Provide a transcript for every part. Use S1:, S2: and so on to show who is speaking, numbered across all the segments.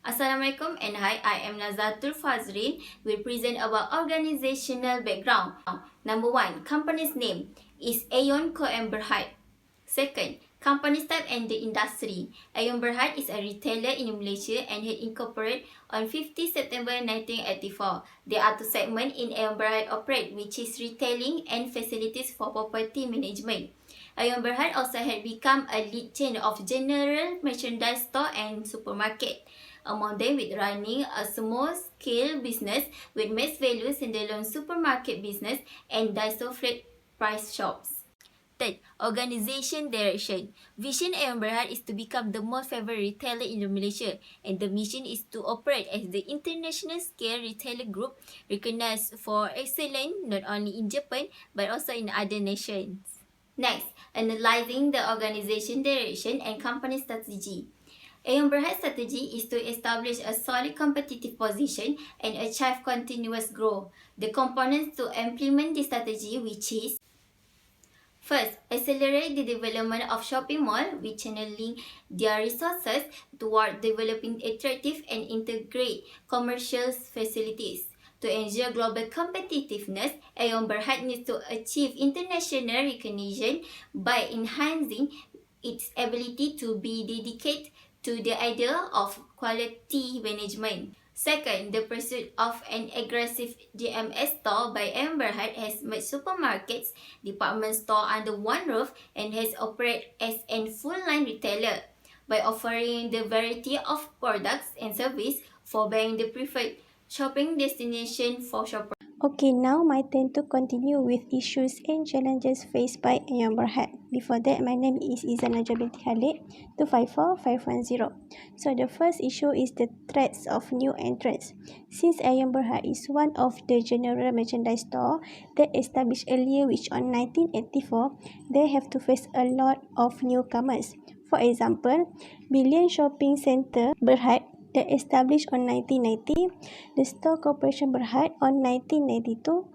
S1: Assalamualaikum and hi, I am Nazatul Facreen. Will present about organizational background. Number 1, company's name is Aeon Co. Berhad. Second, company's type and the industry. Aeon Berhad is a retailer in Malaysia and had incorporated on 50 September 1984. There are two segments in Aeon Berhad operate, which is retailing and facilities for property management. Aeon Berhad also had become a lead chain of general merchandise store and supermarket. Among them with running a small-scale business with mass value standalone supermarket business and Daiso flat price shops. Third, organization direction. Vision Aeon Berhad is to become the most favored retailer in Malaysia, and the mission is to operate as the international scale retailer group recognized for excellence not only in Japan but also in other nations. Next, analyzing the organization direction and company strategy. Aeon Berhad's strategy is to establish a solid competitive position and achieve continuous growth. The components to implement this strategy, which is: first, accelerate the development of shopping malls with channeling their resources toward developing attractive and integrate commercial facilities. To ensure global competitiveness, Aeon Berhad needs to achieve international recognition by enhancing its ability to be dedicated to the idea of quality management. Second, the pursuit of an aggressive GMS store by Aeon Berhad has made supermarkets, department store under one roof and has operated as a full-line retailer by offering the variety of products and service for being the preferred shopping destination for shoppers.
S2: Okay, now my turn to continue with issues and challenges faced by Aeon Berhad. Before that, my name is Izza Binti Khalid, 254510. So the first issue is the threats of new entrants. Since Aeon Berhad is one of the general merchandise store that established earlier, which on 1984, they have to face a lot of newcomers. For example, Billion Shopping Centre Berhad that established on 1990, the Store Corporation Berhad on 1992,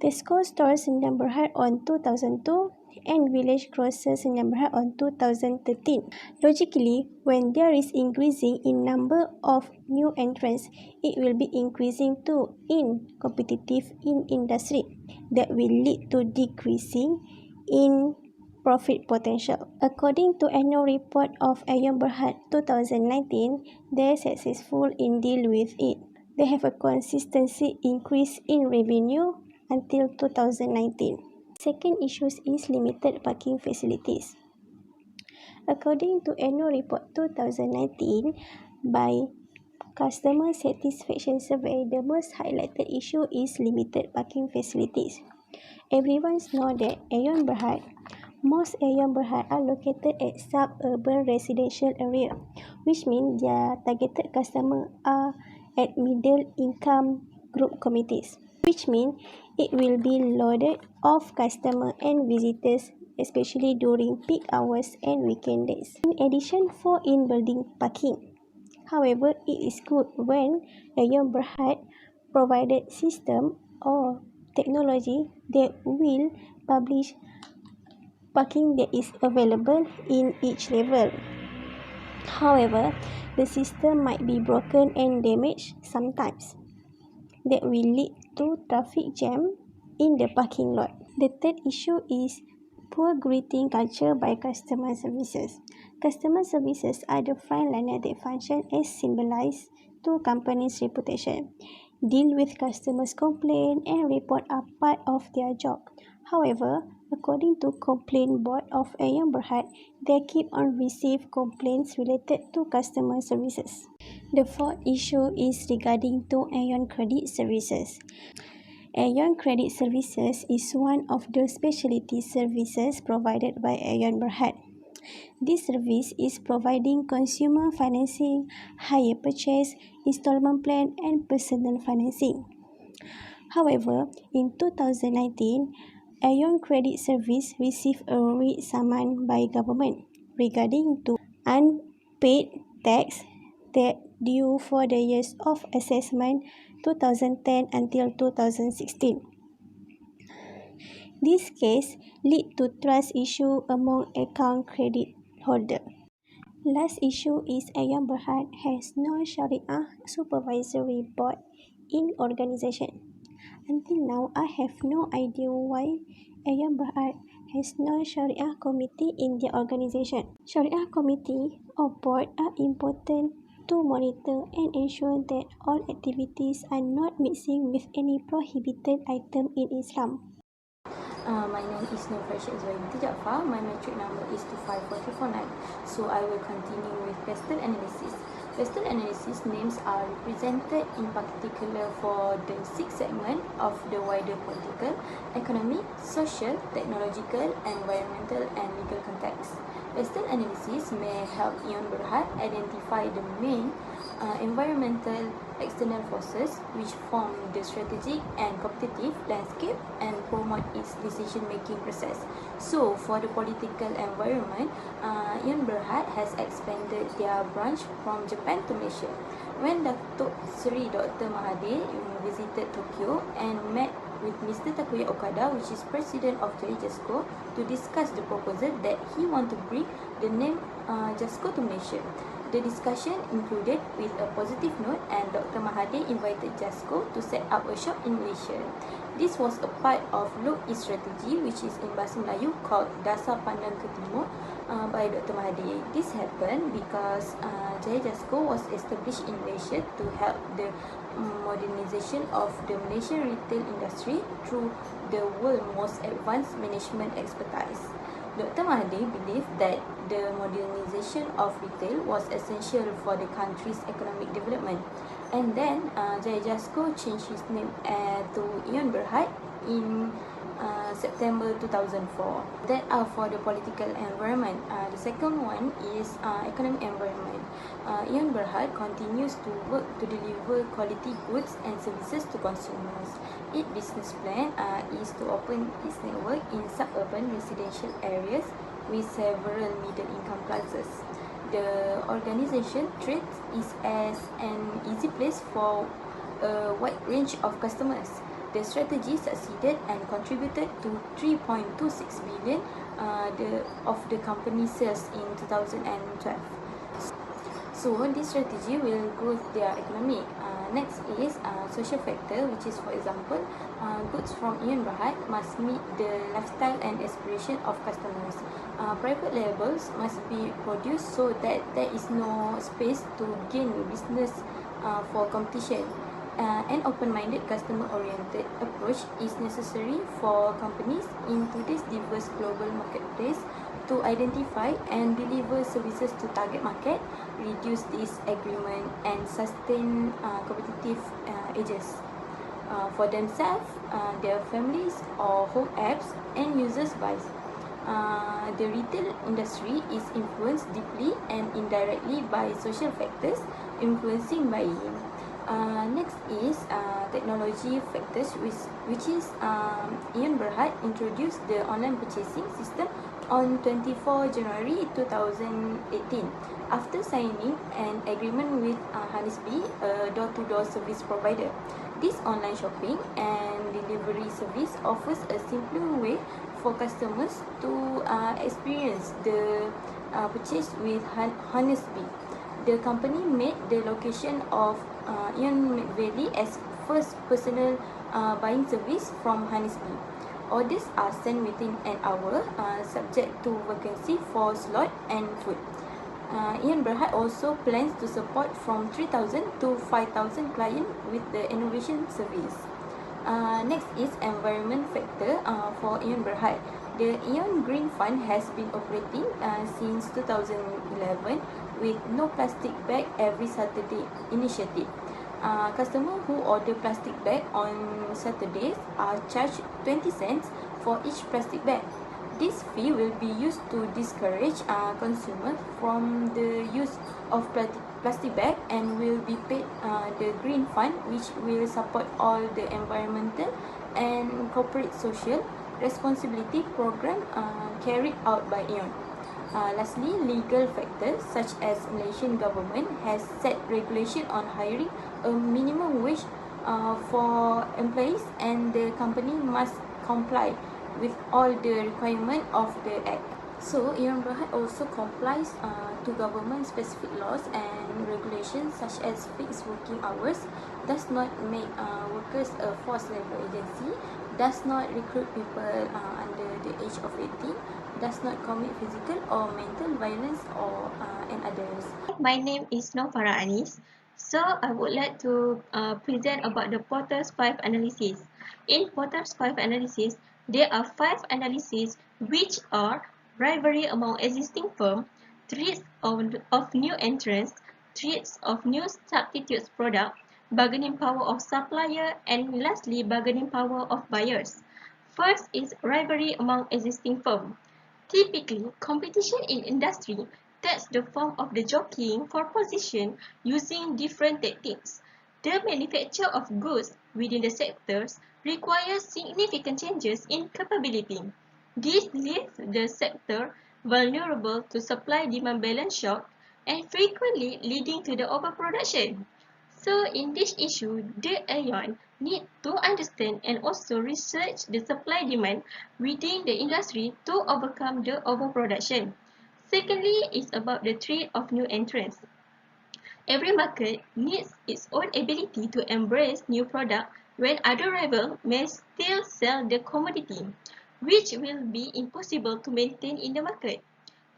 S2: Tesco Store Sdn Berhad on 2002, and Village Grocer Sdn Berhad on 2013. Logically, when there is increasing in number of new entrants, it will be increasing too in competitive in industry. That will lead to decreasing in profit potential. According to annual report of Aeon Berhad 2019, they are successful in deal with it. They have a consistency increase in revenue until 2019. Second issue is limited parking facilities. According to annual report 2019 by Customer Satisfaction Survey, the most highlighted issue is limited parking facilities. Everyone knows that Aeon Berhad most Aeon Berhad are located at suburban residential area, which means their targeted customers are at middle income group communities, which means it will be loaded of customers and visitors, especially during peak hours and weekend days. In addition, for in-building parking. However, it is good when Aeon Berhad provided system or technology that will publish parking that is available in each level. However, the system might be broken and damaged sometimes. That will lead to traffic jam in the parking lot. The third issue is poor greeting culture by customer services. Customer services are the frontliner that function as symbolize to company's reputation. Deal with customers' complaint and report are part of their job. However, according to Complaint Board of Aeon Berhad, they keep on receive complaints related to customer services. The fourth issue is regarding to Aeon Credit Services. Aeon Credit Services is one of the specialty services provided by Aeon Berhad. This service is providing consumer financing, hire purchase, installment plan, and personal financing. However, in 2019, Aeon Credit Service received a writ summon by government regarding to unpaid tax that due for the years of assessment 2010 until 2016. This case led to trust issue among account credit holder. Last issue is Aeon Berhad has no Sharia supervisory board in organization. Until now, I have no idea why Aeon Berhad has no Sharia committee in their organization. Sharia committee or board are important to monitor and ensure that all activities are not mixing with any prohibited item in Islam.
S3: My name is Norfarahanis Bt Jaafar. My metric number is 254349. So I will continue with pastel analysis. Pastel analysis names are represented in particular for the 6 segments of the wider political, economic, social, technological, environmental and legal context. Pastel analysis may help Aeon Berhad identify the main environmental external forces which form the strategic and competitive landscape and promote its decision-making process. So, for the political environment, Aeon Berhad has expanded their branch from Japan to Malaysia. When Datuk Seri Dr. Mahathir visited Tokyo and met with Mr. Takuya Okada, which is president of the JASCO, to discuss the proposal that he want to bring the name JASCO to Malaysia. The discussion included with a positive note, and Dr. Mahathir invited JASCO to set up a shop in Malaysia. This was a part of Look East strategy, which is in Bahasa Melayu called Dasar Pandang ke Timur by Dr. Mahathir. This happened because Jaya JASCO was established in Malaysia to help the modernization of the Malaysian retail industry through the world's most advanced management expertise. Dr. Mahathir believed that the modernization of retail was essential for the country's economic development. And then Jaya JASCO changed his name to Aeon Berhad in September 2004. That are for the political environment. The second one is economic environment. Aeon Berhad continues to work to deliver quality goods and services to consumers. Its business plan is to open its network in suburban residential areas with several middle-income classes. The organization treats it as an easy place for a wide range of customers. The strategy succeeded and contributed to 3.26 billion of the company's sales in 2012. So this strategy will grow their economy. Next is social factor, which is, for example, goods from Aeon Berhad must meet the lifestyle and aspiration of customers. Private labels must be produced so that there is no space to gain business for competition. An open-minded, customer-oriented approach is necessary for companies in today's diverse global marketplace to identify and deliver services to target market, reduce disagreement, and sustain competitive edges for themselves, their families, or home apps and users buys. The retail industry is influenced deeply and indirectly by social factors influencing buying. Next is technology factors, which is Aeon Berhad introduced the online purchasing system on 24 January 2018 after signing an agreement with Hamdi Bt, a door-to-door service provider. This online shopping and delivery service offers a simpler way for customers to experience the purchase with Hamdi Bt. The company made the location of Aeon Valley as first personal buying service from Hamdi Bt. Orders are sent within an hour, subject to vacancy for slot and food. Aeon Berhad also plans to support from 3,000 to 5,000 clients with the innovation service. Next is environment factor for Aeon Berhad. The Aeon Green Fund has been operating since 2011 with no plastic bag every Saturday initiative. Customers who order plastic bag on Saturdays are charged 20 cents for each plastic bag. This fee will be used to discourage consumers from the use of plastic bag and will be paid the Green Fund, which will support all the environmental and corporate social responsibility program carried out by Aeon. Lastly, legal factors such as Malaysian government has set regulation on hiring a minimum wage for employees, and the company must comply with all the requirement of the Act. So, Aeon Berhad also complies to government-specific laws and regulations such as fixed working hours, does not make workers a forced labor agency, does not recruit people under the age of 18, does not commit physical or mental violence and others.
S4: My name is Norfarahanis. So I would like to present about the Potter's 5 analysis. In Potter's 5 analysis, there are 5 analyses which are rivalry among existing firms, threats of new entrants, threats of new substitutes product, bargaining power of supplier, and lastly bargaining power of buyers. First is rivalry among existing firms. Typically, competition in industry takes the form of the jockeying for position using different tactics. The manufacture of goods within the sectors requires significant changes in capability. This leaves the sector vulnerable to supply-demand balance shock and frequently leading to the overproduction. So in this issue, the Aeon need to understand and also research the supply-demand within the industry to overcome the overproduction. Secondly, is about the threat of new entrants. Every market needs its own ability to embrace new product when other rivals may still sell the commodity, which will be impossible to maintain in the market.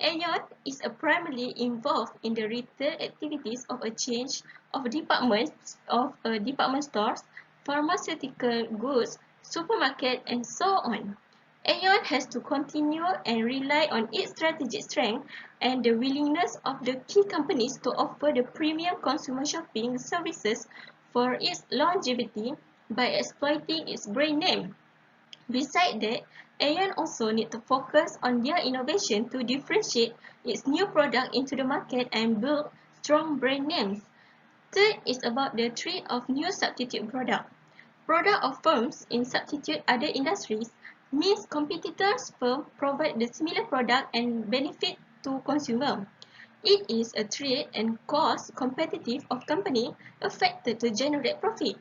S4: Aeon is primarily involved in the retail activities of a chain of departments of department stores, pharmaceutical goods, supermarket, and so on. Aeon has to continue and rely on its strategic strength and the willingness of the key companies to offer the premium consumer shopping services for its longevity by exploiting its brand name. Besides that, Aeon also need to focus on their innovation to differentiate its new product into the market and build strong brand names. Third is about the threat of new substitute product. Product of firms in substitute other industries means competitors' firms provide the similar product and benefit to consumer. It is a threat and cost competitive of company affected to generate profit.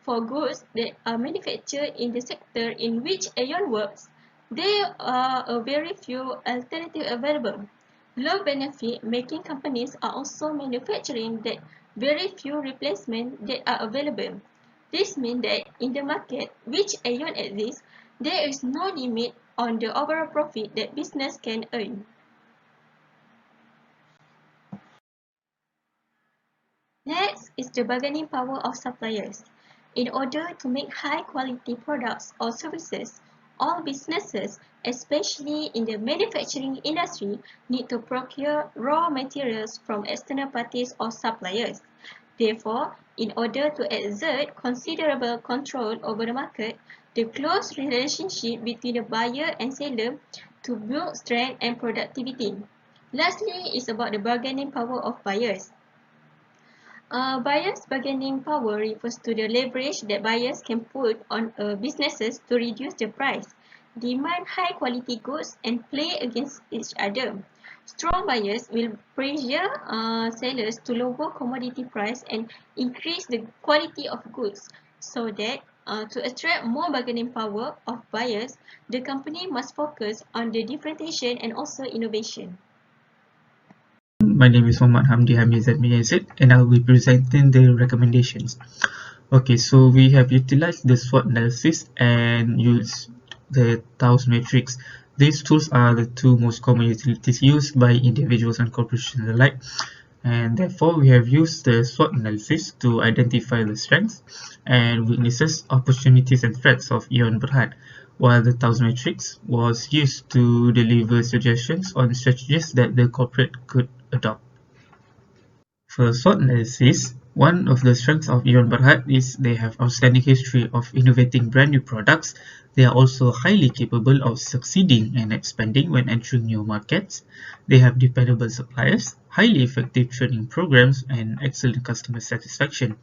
S4: For goods that are manufactured in the sector in which Aeon works, there are a very few alternatives available. Low benefit making companies are also manufacturing that very few replacements that are available. This means that in the market which Aeon exists, there is no limit on the overall profit that business can earn. Next is the bargaining power of suppliers. In order to make high-quality products or services, all businesses, especially in the manufacturing industry, need to procure raw materials from external parties or suppliers. Therefore, in order to exert considerable control over the market, the close relationship between the buyer and seller to build strength and productivity. Lastly is about the bargaining power of buyers. Buyers' bargaining power refers to the leverage that buyers can put on businesses to reduce the price, demand high-quality goods, and play against each other. Strong buyers will pressure sellers to lower commodity price and increase the quality of goods, so that to attract more bargaining power of buyers, the company must focus on the differentiation and also innovation.
S5: My name is Hamdi Hamizan Yazid, and I'll be presenting the recommendations. Okay, so we have utilized the SWOT analysis and used the Taos Metrics. These tools are the two most common utilities used by individuals and corporations alike, and therefore we have used the SWOT analysis to identify the strengths and weaknesses, opportunities and threats of Aeon Berhad, while the Taos Matrix was used to deliver suggestions on strategies that the corporate could adopt. For SWOT analysis, one of the strengths of Aeon Berhad is they have outstanding history of innovating brand new products. They are also highly capable of succeeding and expanding when entering new markets. They have dependable suppliers, highly effective training programs, and excellent customer satisfaction.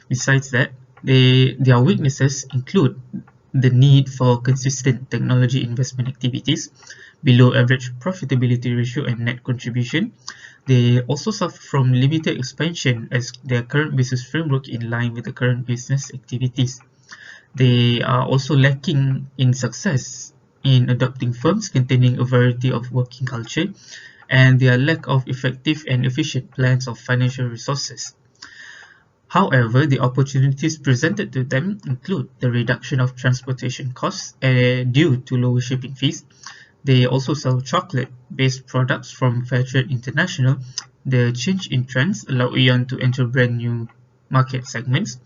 S5: Besides that, their weaknesses include the need for consistent technology investment activities, below average profitability ratio and net contribution. They also suffer from limited expansion as their current business framework in line with the current business activities. They are also lacking in success in adopting firms containing a variety of working culture and their lack of effective and efficient plans of financial resources. However, the opportunities presented to them include the reduction of transportation costs due to lower shipping fees. They also sell chocolate-based products from Facreen International. The change in trends allow Aeon to enter brand new market segments.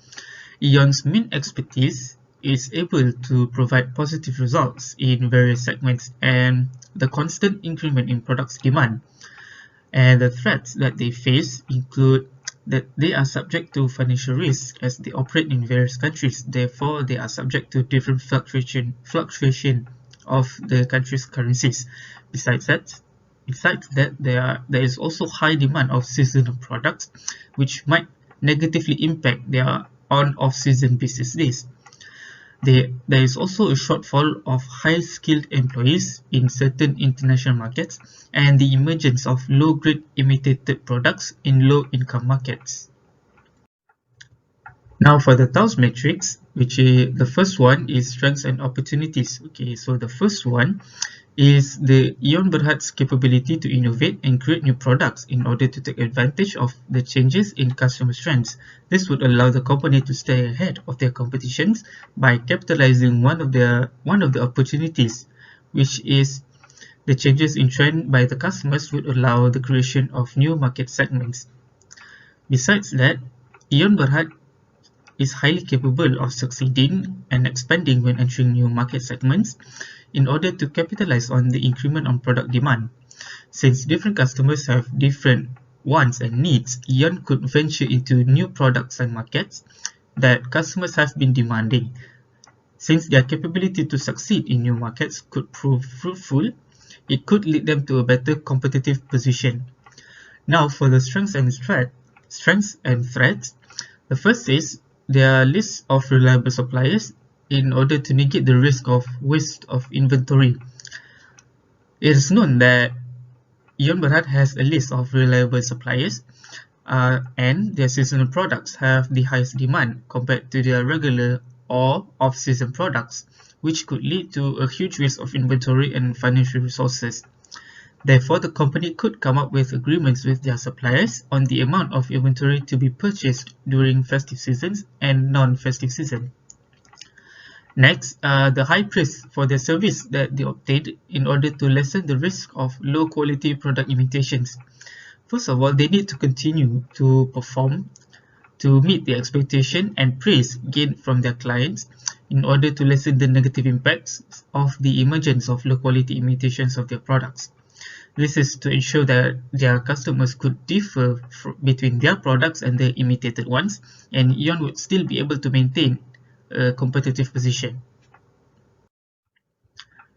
S5: Aeon's main expertise is able to provide positive results in various segments and the constant increment in products demand. And the threats that they face include that they are subject to financial risk as they operate in various countries. Therefore, they are subject to different fluctuation of the country's currencies. Besides that, there is also high demand of seasonal products, which might negatively impact their on-off-season business days. There is also a shortfall of high-skilled employees in certain international markets and the emergence of low-grade imitated products in low-income markets. Now for the Taos Metrics, the first one is strengths and opportunities. Okay, so the first one is the Aeon Berhad's capability to innovate and create new products in order to take advantage of the changes in customer trends. This would allow the company to stay ahead of their competitions by capitalizing one of the opportunities, which is the changes in trend by the customers would allow the creation of new market segments. Besides that, Aeon Berhad is highly capable of succeeding and expanding when entering new market segments in order to capitalize on the increment on product demand. Since different customers have different wants and needs, Aeon could venture into new products and markets that customers have been demanding. Since their capability to succeed in new markets could prove fruitful, it could lead them to a better competitive position. Now for the strengths and threats, the first is their list of reliable suppliers in order to negate the risk of waste of inventory. It is known that Aeon Berhad has a list of reliable suppliers and their seasonal products have the highest demand compared to their regular or off-season products, which could lead to a huge waste of inventory and financial resources. Therefore, the company could come up with agreements with their suppliers on the amount of inventory to be purchased during festive seasons and non-festive season. Next, the high price for their service that they obtained in order to lessen the risk of low-quality product imitations. First of all, they need to continue to perform to meet the expectation and praise gained from their clients in order to lessen the negative impacts of the emergence of low-quality imitations of their products. This is to ensure that their customers could differ between their products and the imitated ones, and Aeon would still be able to maintain a competitive position.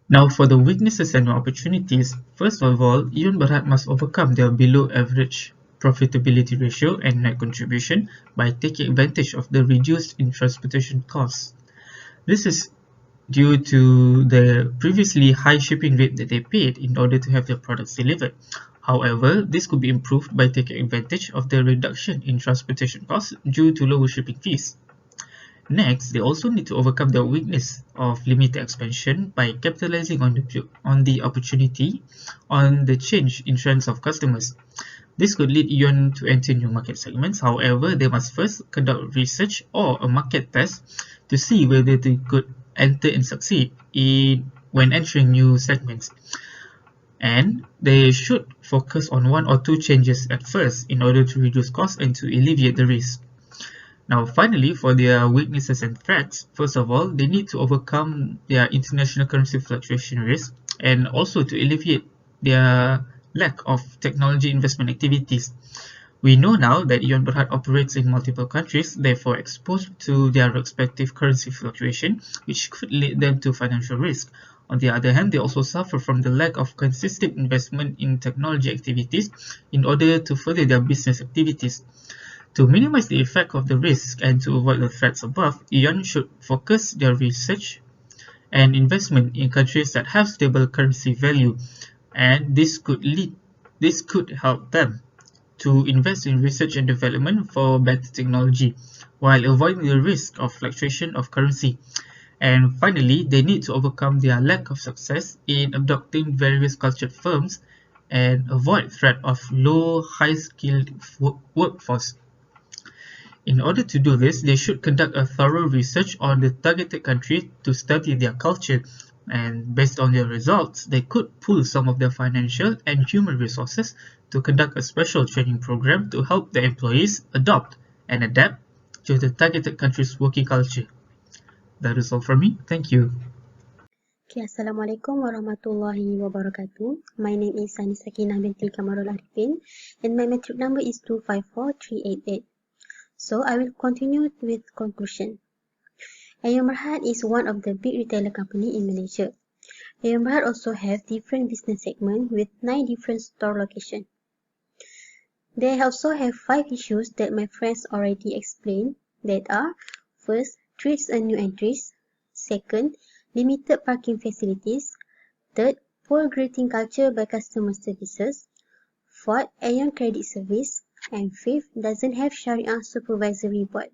S5: Now for the weaknesses and opportunities, first of all, Aeon Berhad must overcome their below average profitability ratio and net contribution by taking advantage of the reduced in transportation costs. This is due to the previously high shipping rate that they paid in order to have their products delivered. However, this could be improved by taking advantage of the reduction in transportation costs due to lower shipping fees. Next, they also need to overcome their weakness of limited expansion by capitalizing on the opportunity on the change in trends of customers. This could lead Aeon to enter new market segments. However, they must first conduct research or a market test to see whether they could enter and succeed when entering new segments. And they should focus on one or two changes at first in order to reduce costs and to alleviate the risk. Now finally, for their weaknesses and threats, first of all, they need to overcome their international currency fluctuation risk and also to alleviate their lack of technology investment activities. We know now that Aeon Berhad operates in multiple countries, therefore exposed to their respective currency fluctuation, which could lead them to financial risk. On the other hand, they also suffer from the lack of consistent investment in technology activities in order to further their business activities. To minimize the effect of the risk and to avoid the threats above, Aeon should focus their research and investment in countries that have stable currency value, and this could help them to invest in research and development for better technology while avoiding the risk of fluctuation of currency. And finally, they need to overcome their lack of success in adopting various cultured firms and avoid threat of low, high-skilled workforce. In order to do this, they should conduct a thorough research on the targeted country to study their culture, and based on their results, they could pool some of their financial and human resources to conduct a special training program to help their employees adopt and adapt to the targeted country's working culture. That is all from me. Thank you.
S2: Okay, Assalamualaikum warahmatullahi wabarakatuh. My name is Sakinah Binti Kamarularipin and my metric number is 254388. So I will continue with conclusion. Aeon is one of the big retailer company in Malaysia. Aeon also have different business segment with 9 different store locations. They also have 5 issues that my friends already explained, that are: first, treats and new entries; second, limited parking facilities; third, poor greeting culture by customer services; fourth, Aeon credit service; and fifth, doesn't have Sharia supervisory board.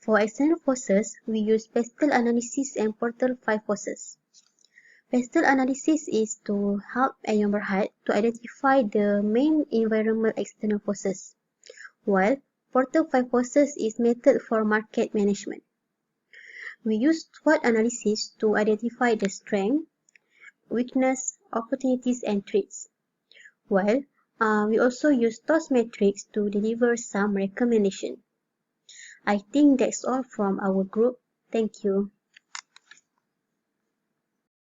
S2: For external forces, we use pastel analysis and portal 5 forces. Pastel analysis is to help Aeon to identify the main environmental external forces, while portal 5 forces is method for market management. We use SWOT analysis to identify the strength, weakness, opportunities, and threats, while we also use Taos Metrics to deliver some recommendation. I think that's all from our group. Thank you.